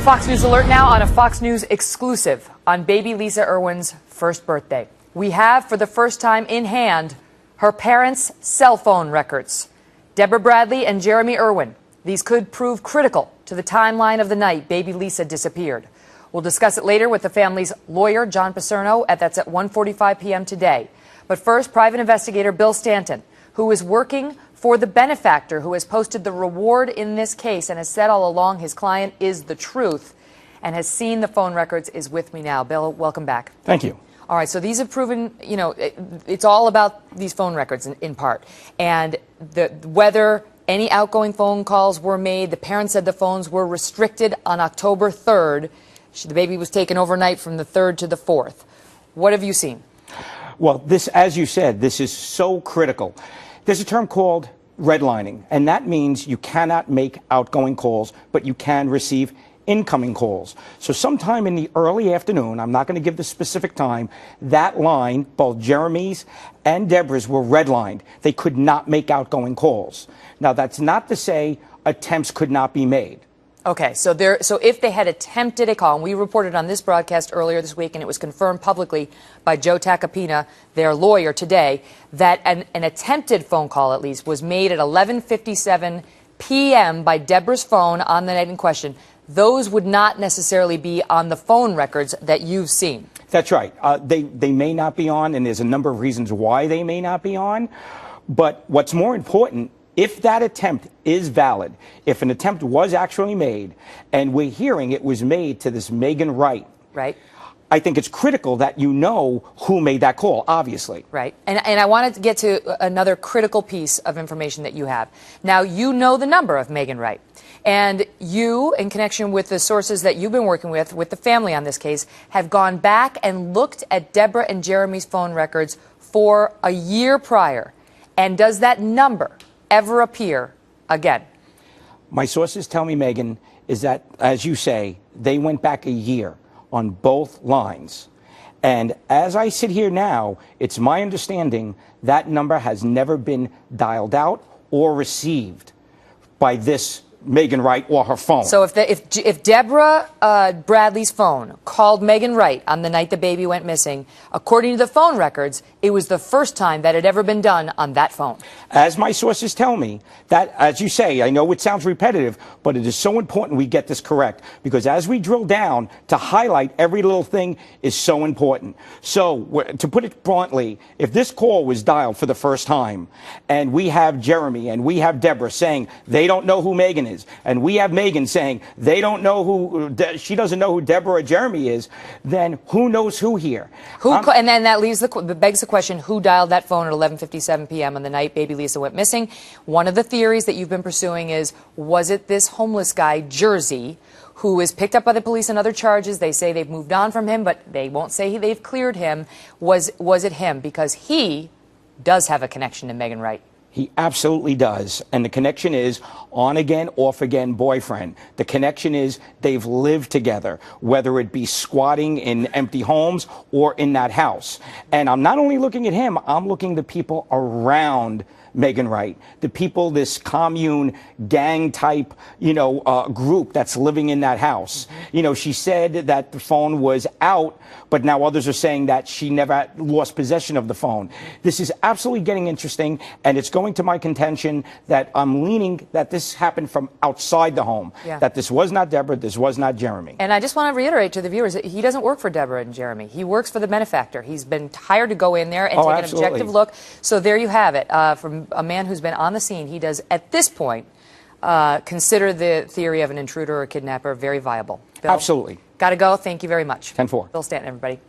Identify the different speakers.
Speaker 1: Fox News alert now on a Fox News exclusive on baby Lisa Irwin's first birthday. We have, for the first time in hand, her parents' cell phone records. Deborah Bradley and Jeremy Irwin. These could prove critical to the timeline of the night baby Lisa disappeared. We'll discuss it later with the family's lawyer, John Paserno, that's at 1:45 p.m. today. But first, private investigator Bill Stanton, who is working for the benefactor who has posted the reward in this case and has said all along his client is the truth and has seen the phone records, is with me now. Bill, welcome back.
Speaker 2: Thank you.
Speaker 1: All right, so these have proven, it's all about these phone records in part. And whether any outgoing phone calls were made, the parents said the phones were restricted on October 3rd. The baby was taken overnight from the 3rd to the 4th. What have you seen?
Speaker 2: Well, this, as you said, this is so critical. There's a term called redlining, and that means you cannot make outgoing calls, but you can receive incoming calls. So sometime in the early afternoon, I'm not going to give the specific time, that line, both Jeremy's and Deborah's, were redlined. They could not make outgoing calls. Now, that's not to say attempts could not be made.
Speaker 1: Okay, so if they had attempted a call, and we reported on this broadcast earlier this week, and it was confirmed publicly by Joe Tacopina, their lawyer, today, that an attempted phone call, at least, was made at 11:57 p.m. by Deborah's phone on the night in question. Those would not necessarily be on the phone records that you've seen.
Speaker 2: That's right. They may not be on, and there's a number of reasons why they may not be on. But what's more important, if that attempt is valid, if an attempt was actually made, and we're hearing it was made to this wMegyn Wright,
Speaker 1: right?
Speaker 2: I think it's critical that you know who made that call, obviously.
Speaker 1: Right. And I wanted to get to another critical piece of information that you have. Now, you know the number of wMegyn Wright. And you, in connection with the sources that you've been working with the family on this case, have gone back and looked at Deborah and Jeremy's phone records for a year prior. And does that number ever appear again?
Speaker 2: My sources tell me, Megan, is that, as you say, they went back a year on both lines. And as I sit here now, it's my understanding that number has never been dialed out or received by this wMegyn Wright or her phone.
Speaker 1: So if Deborah Bradley's phone called wMegyn Wright on the night the baby went missing, according to the phone records, it was the first time that had ever been done on that phone.
Speaker 2: As my sources tell me, that, as you say, I know it sounds repetitive, but it is so important we get this correct, because as we drill down, to highlight every little thing is so important. So, to put it bluntly, if this call was dialed for the first time, and we have Jeremy and we have Deborah saying they don't know who WMegyn is, and we have WMegyn saying they don't know who, she doesn't know who Deborah or Jeremy is, then who knows who here?
Speaker 1: And then that begs the question, who dialed that phone at 11:57 p.m. on the night baby Lisa went missing? One of the theories that you've been pursuing is, was it this homeless guy, Jersey, who is picked up by the police on other charges? They say they've moved on from him, but they won't say they've cleared him. Was it him? Because he does have a connection to wMegyn Wright.
Speaker 2: He absolutely does. And the connection is on again, off again boyfriend. The connection is they've lived together, whether it be squatting in empty homes or in that house. And I'm not only looking at him, I'm looking at the people around wMegyn Wright, the people, this commune gang type, group that's living in that house. She said that the phone was out, but now others are saying that she never lost possession of the phone. This is absolutely getting interesting, and it's going to my contention that I'm leaning that this happened from outside the home, that this was not Deborah, this was not Jeremy.
Speaker 1: And I just want to reiterate to the viewers that he doesn't work for Deborah and Jeremy. He works for the benefactor. He's been hired to go in there and take an objective look. So there you have it, from a man who's been on the scene. He does, at this point, consider the theory of an intruder or a kidnapper very viable. Bill,
Speaker 2: absolutely.
Speaker 1: Got to go. Thank you very much.
Speaker 2: 10-4.
Speaker 1: Bill Stanton, everybody.